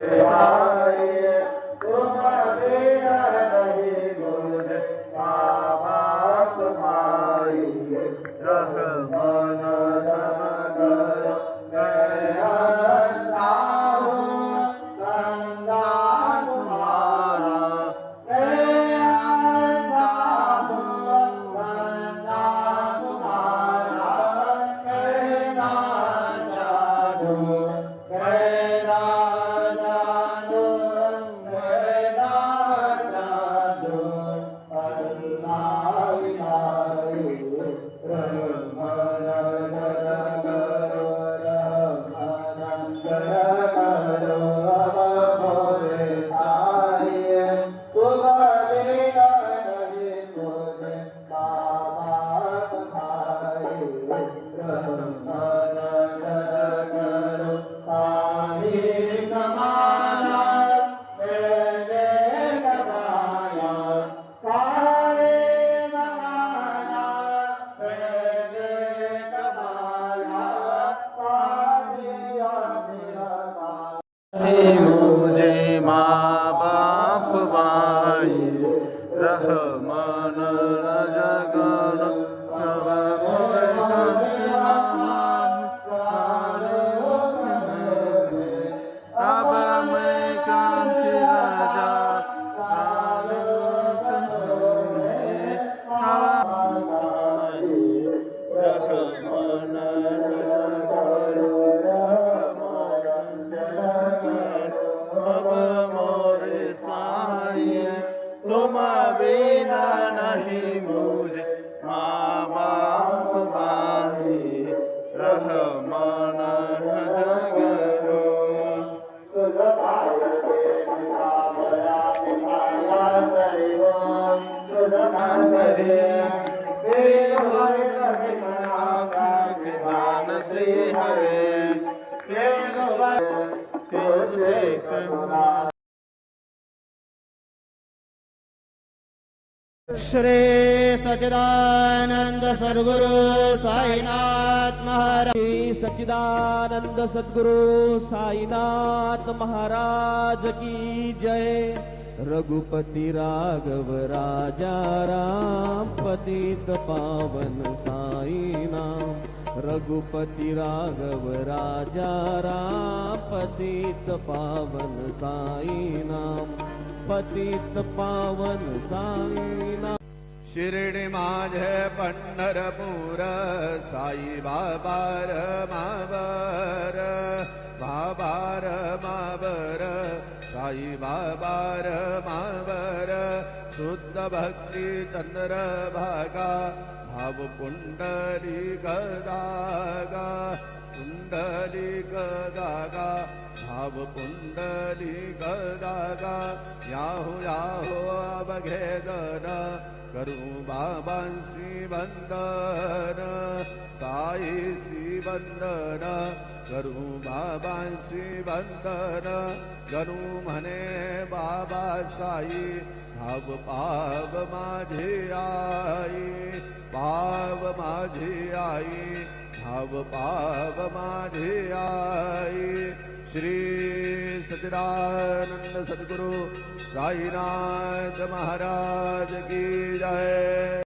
साई तुम बिना नहीं मुझे माँ बाप भाई रहमान रहम करो मैं अंधा हूँ अंधा तुम्हारा मैं अंधा हूँ अंधा तुम्हारा मैं ना जानूं मैं ना जानूं मैं ना जानूं अल्लाह इलाही रहमान रहम करो रहमान करो अब मोरे साईं तुम बिना नहीं मुझे माँ बाप भाई रहमान रहम करो पानी कमाया मैंने कमाया पानी कमाया मैंने कमाया पानी मेरा मुझे माँ बाप भाई रहमान जगन अब मैं कांसी राजा अब मोरे साईं तुम बिना नहीं मुझे माँ बाप भाई रहमान करो श्री हरे श्री सच्चिदानंद सद्गुरु साईनाथ महाराज श्री सच्चिदानंद सद्गुरु साईनाथ महाराज की जय। रघुपति राघव राजा राम पतित पावन साई नाम। रघुपति राघव राजा राम पतित पावन साई नाम। पतित पावन साई नाम। शिर्डी माझे पंढरपूर साई बाबार मावर बाबार मावर साई बाबार मावर शुद्ध भक्ती चंद्र भागा भाव कुंडली गदागा कुंडली गदागा भाव कुंडली गदागा याहू याहू अवघेदन करूं बाबांसी वंदन साईसी वंदन करूं बाबांसी वंदन करूं म्हणे बाबा साई भाव पाव माझी आई पाव माझी आई भाव पाव माझी आई। श्री सच्चिदानंद सद्गुरु साईनाथ महाराज की जय।